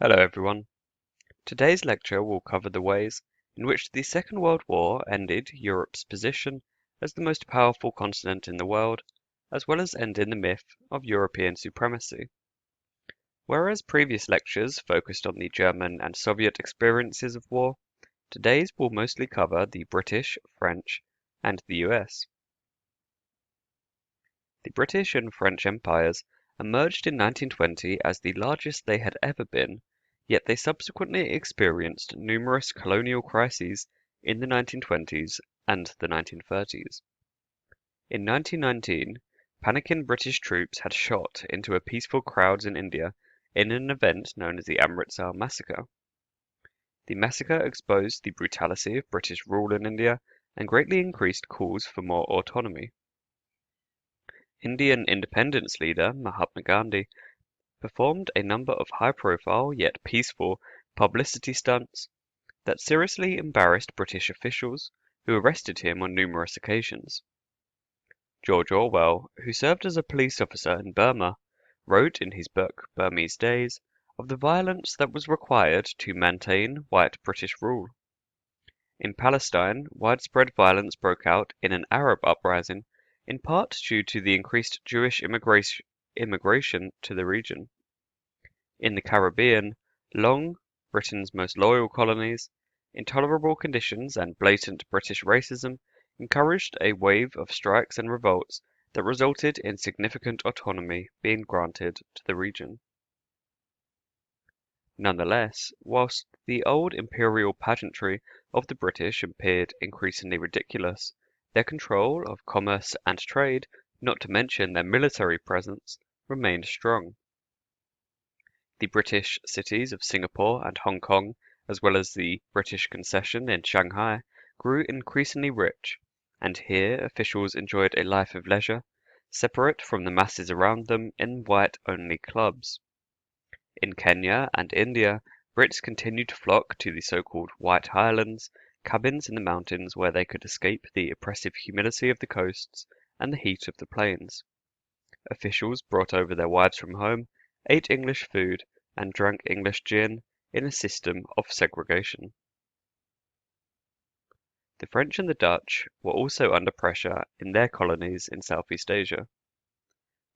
Hello everyone. Today's lecture will cover the ways in which the Second World War ended Europe's position as the most powerful continent in the world, as well as ending the myth of European supremacy. Whereas previous lectures focused on the German and Soviet experiences of war, today's will mostly cover the British, French, and the US. The British and French empires emerged in 1920 as the largest they had ever been, yet they subsequently experienced numerous colonial crises in the 1920s and the 1930s. In 1919, panicking British troops had shot into a peaceful crowds in India in an event known as the Amritsar Massacre. The massacre exposed the brutality of British rule in India and greatly increased calls for more autonomy. Indian independence leader Mahatma Gandhi performed a number of high-profile yet peaceful publicity stunts that seriously embarrassed British officials, who arrested him on numerous occasions. George Orwell, who served as a police officer in Burma, wrote in his book Burmese Days of the violence that was required to maintain white British rule. In Palestine, widespread violence broke out in an Arab uprising, in part due to the increased Jewish immigration to the region. In the Caribbean, Britain's most loyal colonies, intolerable conditions and blatant British racism encouraged a wave of strikes and revolts that resulted in significant autonomy being granted to the region. Nonetheless, whilst the old imperial pageantry of the British appeared increasingly ridiculous, their control of commerce and trade, not to mention their military presence, remained strong. The British cities of Singapore and Hong Kong, as well as the British concession in Shanghai, grew increasingly rich, and here officials enjoyed a life of leisure, separate from the masses around them in white-only clubs. In Kenya and India, Brits continued to flock to the so-called White Highlands, cabins in the mountains where they could escape the oppressive humidity of the coasts and the heat of the plains. Officials brought over their wives from home, ate English food, and drank English gin in a system of segregation. The French and the Dutch were also under pressure in their colonies in Southeast Asia.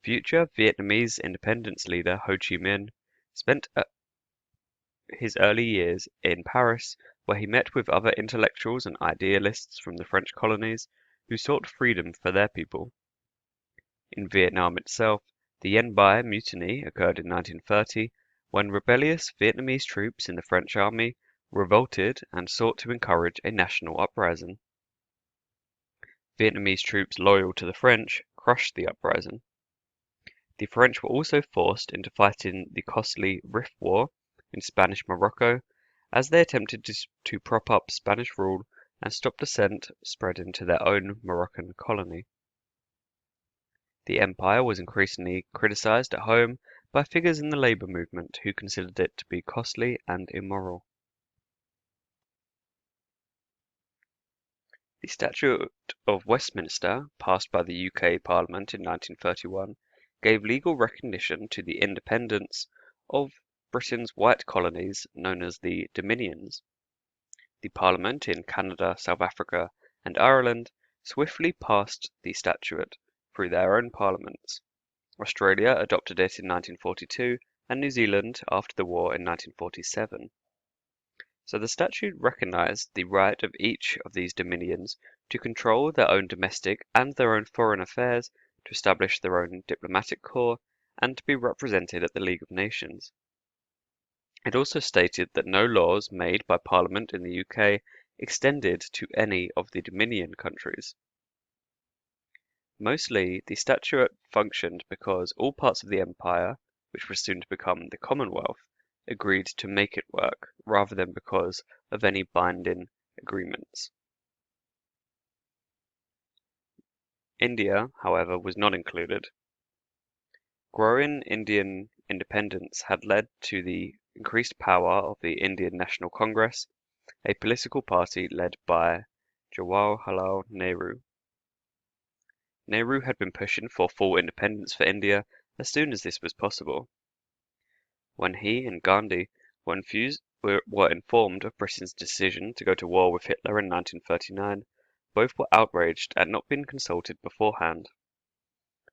Future Vietnamese independence leader Ho Chi Minh spent his early years in Paris, where he met with other intellectuals and idealists from the French colonies who sought freedom for their people. In Vietnam itself, the Dien Bien Mutiny occurred in 1930, when rebellious Vietnamese troops in the French army revolted and sought to encourage a national uprising. Vietnamese troops loyal to the French crushed the uprising. The French were also forced into fighting the costly Rif War in Spanish Morocco, as they attempted to prop up Spanish rule and stop dissent spreading to their own Moroccan colony. The empire was increasingly criticized at home by figures in the labor movement who considered it to be costly and immoral. The Statute of Westminster, passed by the UK Parliament in 1931, gave legal recognition to the independence of Britain's white colonies known as the Dominions. The Parliament in Canada, South Africa, and Ireland swiftly passed the statute through their own parliaments. Australia adopted it in 1942 and New Zealand after the war in 1947. So the statute recognised the right of each of these dominions to control their own domestic and their own foreign affairs, to establish their own diplomatic corps, and to be represented at the League of Nations. It also stated that no laws made by Parliament in the UK extended to any of the Dominion countries. Mostly, the statute functioned because all parts of the empire, which was soon to become the Commonwealth, agreed to make it work, rather than because of any binding agreements. India, however, was not included. Growing Indian independence had led to the increased power of the Indian National Congress, a political party led by Jawaharlal Nehru. Nehru had been pushing for full independence for India as soon as this was possible. When he and Gandhi were informed of Britain's decision to go to war with Hitler in 1939, both were outraged at not being consulted beforehand.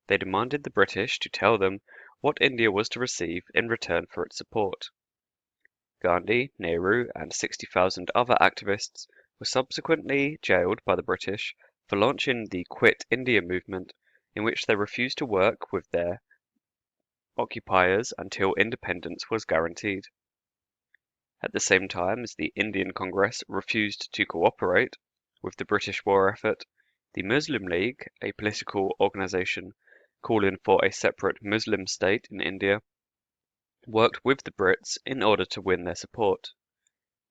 They demanded the British to tell them what India was to receive in return for its support. Gandhi, Nehru, and 60,000 other activists were subsequently jailed by the British for launching the Quit India movement, in which they refused to work with their occupiers until independence was guaranteed. At the same time as the Indian Congress refused to cooperate with the British war effort, the Muslim League, a political organisation calling for a separate Muslim state in India, worked with the Brits in order to win their support.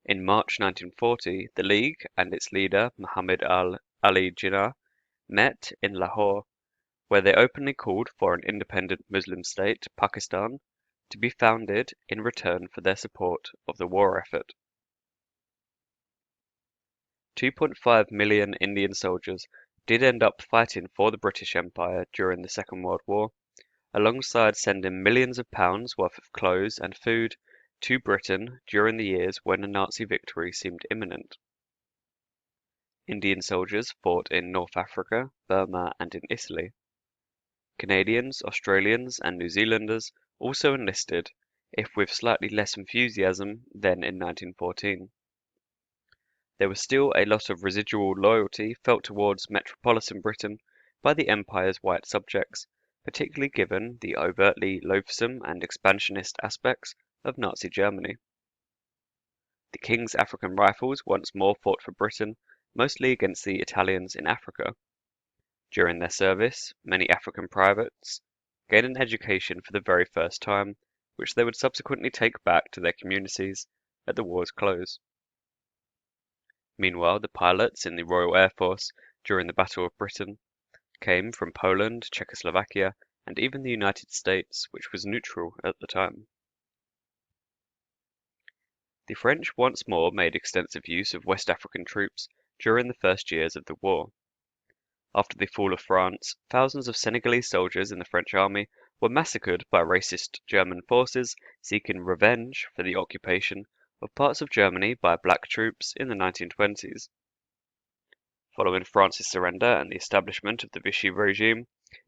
In March 1940, the League and its leader Muhammad Ali Jinnah met in Lahore, where they openly called for an independent Muslim state, Pakistan, to be founded in return for their support of the war effort. 2.5 million Indian soldiers did end up fighting for the British Empire during the Second World War, alongside sending millions of pounds worth of clothes and food to Britain during the years when a Nazi victory seemed imminent. Indian soldiers fought in North Africa, Burma, and in Italy. Canadians, Australians, and New Zealanders also enlisted, if with slightly less enthusiasm than in 1914. There was still a lot of residual loyalty felt towards metropolitan Britain by the Empire's white subjects, particularly given the overtly loathsome and expansionist aspects of Nazi Germany. The King's African Rifles once more fought for Britain, mostly against the Italians in Africa. During their service, many African privates gained an education for the very first time, which they would subsequently take back to their communities at the war's close. Meanwhile, the pilots in the Royal Air Force during the Battle of Britain came from Poland, Czechoslovakia, and even the United States, which was neutral at the time. The French once more made extensive use of West African troops during the first years of the war. After the fall of France, thousands of Senegalese soldiers in the French army were massacred by racist German forces seeking revenge for the occupation of parts of Germany by black troops in the 1920s. Following France's surrender and the establishment of the Vichy regime,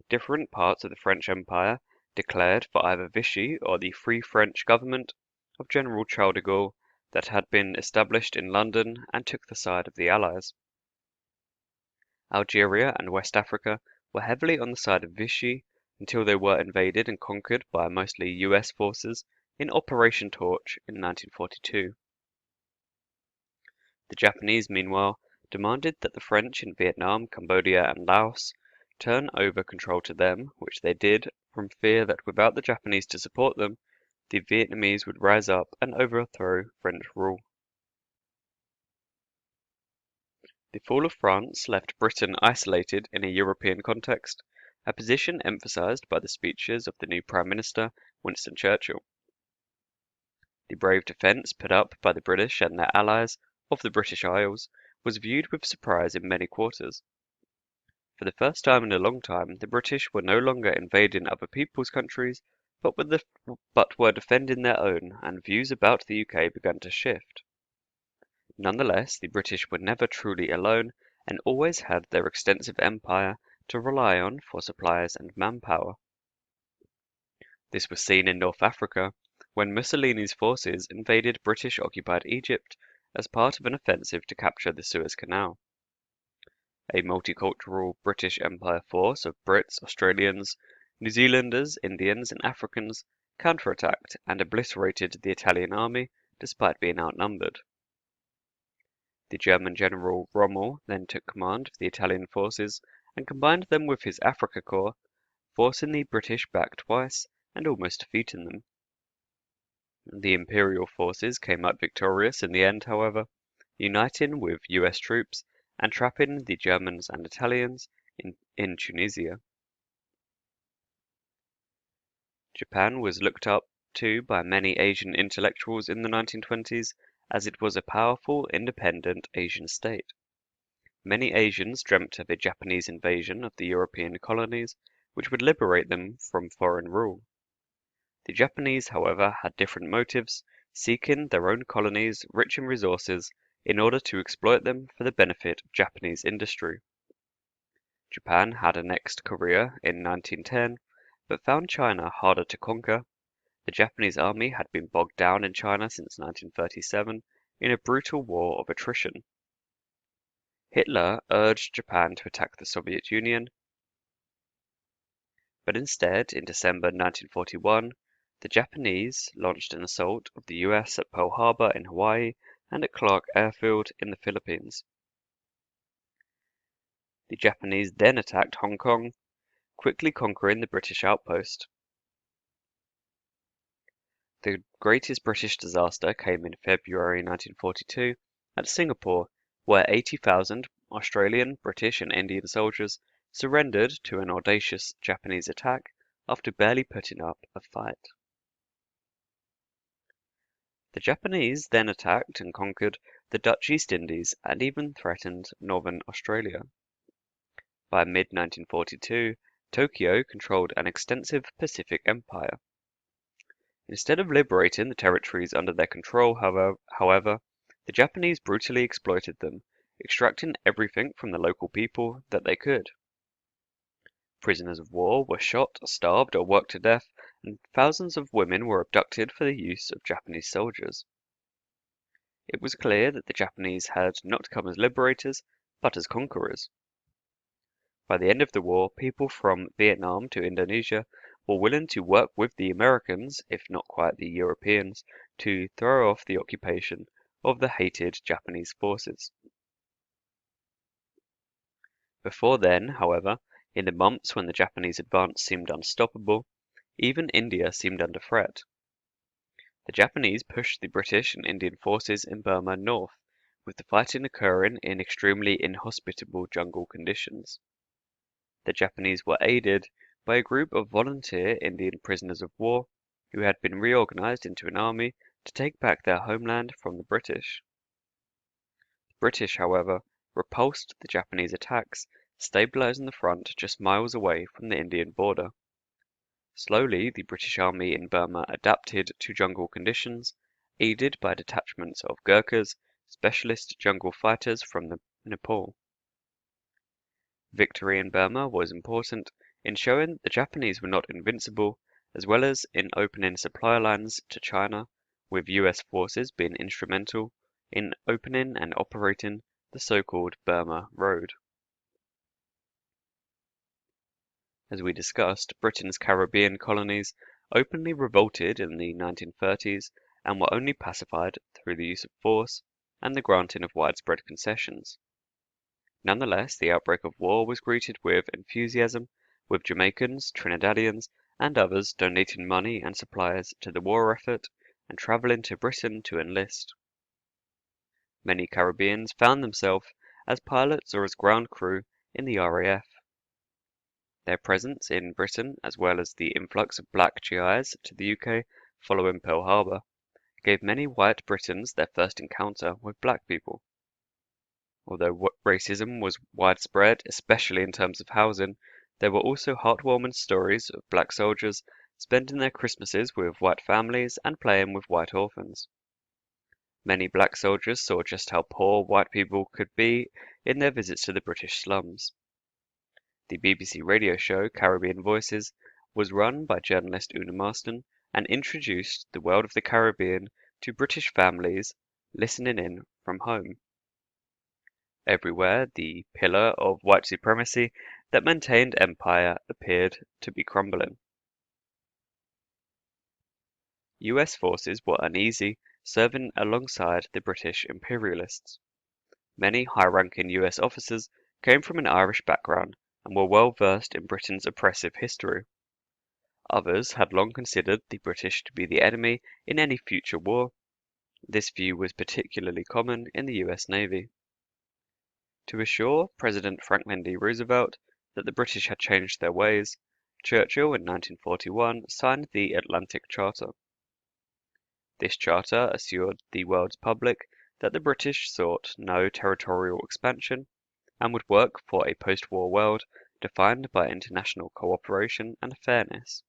different parts of the French Empire declared for either Vichy or the Free French government of General Charles de Gaulle that had been established in London and took the side of the Allies. Algeria and West Africa were heavily on the side of Vichy until they were invaded and conquered by mostly US forces in Operation Torch in 1942. The Japanese, meanwhile, demanded that the French in Vietnam, Cambodia, and Laos turn over control to them, which they did from fear that without the Japanese to support them, the Vietnamese would rise up and overthrow French rule. The fall of France left Britain isolated in a European context, a position emphasised by the speeches of the new Prime Minister, Winston Churchill. The brave defence put up by the British and their allies of the British Isles was viewed with surprise in many quarters. For the first time in a long time, the British were no longer invading other people's countries, but were defending their own, and views about the UK began to shift. Nonetheless, the British were never truly alone, and always had their extensive empire to rely on for supplies and manpower. This was seen in North Africa, when Mussolini's forces invaded British-occupied Egypt as part of an offensive to capture the Suez Canal. A multicultural British Empire force of Brits, Australians, New Zealanders, Indians, and Africans counterattacked and obliterated the Italian army despite being outnumbered. The German general Rommel then took command of the Italian forces and combined them with his Afrika Korps, forcing the British back twice and almost defeating them. The Imperial forces came out victorious in the end, however, uniting with US troops and trapping the Germans and Italians in Tunisia. Japan was looked up to by many Asian intellectuals in the 1920s as it was a powerful, independent Asian state. Many Asians dreamt of a Japanese invasion of the European colonies, which would liberate them from foreign rule. The Japanese, however, had different motives, seeking their own colonies rich in resources in order to exploit them for the benefit of Japanese industry. Japan had annexed Korea in 1910, but found China harder to conquer. The Japanese army had been bogged down in China since 1937 in a brutal war of attrition. Hitler urged Japan to attack the Soviet Union, but instead, in December 1941, the Japanese launched an assault of the US at Pearl Harbor in Hawaii and at Clark Airfield in the Philippines. The Japanese then attacked Hong Kong, quickly conquering the British outpost. The greatest British disaster came in February 1942 at Singapore, where 80,000 Australian, British and Indian soldiers surrendered to an audacious Japanese attack after barely putting up a fight. The Japanese then attacked and conquered the Dutch East Indies and even threatened northern Australia. By mid-1942, Tokyo controlled an extensive Pacific empire. Instead of liberating the territories under their control, however, the Japanese brutally exploited them, extracting everything from the local people that they could. Prisoners of war were shot, starved, or worked to death, and thousands of women were abducted for the use of Japanese soldiers. It was clear that the Japanese had not come as liberators, but as conquerors. By the end of the war, people from Vietnam to Indonesia were willing to work with the Americans, if not quite the Europeans, to throw off the occupation of the hated Japanese forces. Before then, however, in the months when the Japanese advance seemed unstoppable, even India seemed under threat. The Japanese pushed the British and Indian forces in Burma north, with the fighting occurring in extremely inhospitable jungle conditions. The Japanese were aided by a group of volunteer Indian prisoners of war who had been reorganized into an army to take back their homeland from the British. The British, however, repulsed the Japanese attacks, stabilizing the front just miles away from the Indian border. Slowly, the British army in Burma adapted to jungle conditions, aided by detachments of Gurkhas, specialist jungle fighters from Nepal. Victory in Burma was important in showing that the Japanese were not invincible, as well as in opening supply lines to China, with US forces being instrumental in opening and operating the so-called Burma Road. As we discussed, Britain's Caribbean colonies openly revolted in the 1930s and were only pacified through the use of force and the granting of widespread concessions. Nonetheless, the outbreak of war was greeted with enthusiasm, with Jamaicans, Trinidadians, and others donating money and supplies to the war effort and traveling to Britain to enlist. Many Caribbeans found themselves as pilots or as ground crew in the RAF. Their presence in Britain, as well as the influx of black GIs to the UK following Pearl Harbor, gave many white Britons their first encounter with black people. Although racism was widespread, especially in terms of housing, there were also heartwarming stories of black soldiers spending their Christmases with white families and playing with white orphans. Many black soldiers saw just how poor white people could be in their visits to the British slums. The BBC radio show Caribbean Voices was run by journalist Una Marston and introduced the world of the Caribbean to British families listening in from home. Everywhere, the pillar of white supremacy that maintained empire appeared to be crumbling. US forces were uneasy, serving alongside the British imperialists. Many high-ranking US officers came from an Irish background and were well versed in Britain's oppressive history. Others had long considered the British to be the enemy in any future war. This view was particularly common in the US Navy. To assure President Franklin D. Roosevelt that the British had changed their ways, Churchill in 1941 signed the Atlantic Charter. This charter assured the world's public that the British sought no territorial expansion and would work for a post-war world defined by international cooperation and fairness.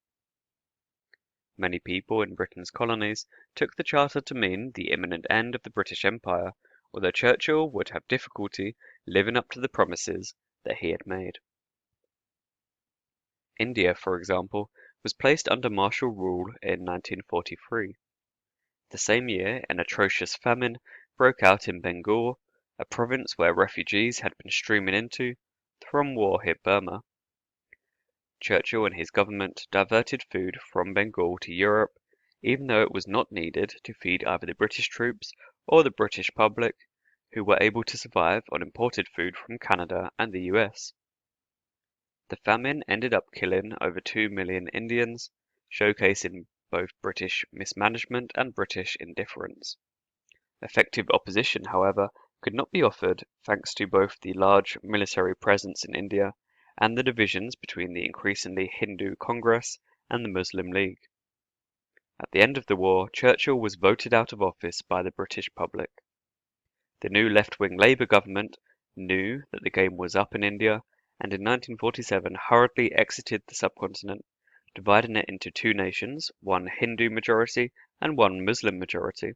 Many people in Britain's colonies took the Charter to mean the imminent end of the British Empire, although Churchill would have difficulty living up to the promises that he had made. India, for example, was placed under martial rule in 1943. The same year, an atrocious famine broke out in Bengal, a province where refugees had been streaming into from war hit Burma. Churchill and his government diverted food from Bengal to Europe, even though it was not needed to feed either the British troops or the British public, who were able to survive on imported food from Canada and the US. The famine ended up killing over 2 million Indians, showcasing both British mismanagement and British indifference. Effective opposition, however, could not be offered thanks to both the large military presence in India and the divisions between the increasingly Hindu Congress and the Muslim League. At the end of the war, Churchill was voted out of office by the British public. The new left-wing Labour government knew that the game was up in India, and in 1947 hurriedly exited the subcontinent, dividing it into two nations, one Hindu majority and one Muslim majority.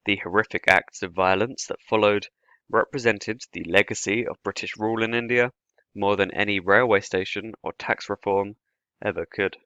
The horrific acts of violence that followed represented the legacy of British rule in India more than any railway station or tax reform ever could.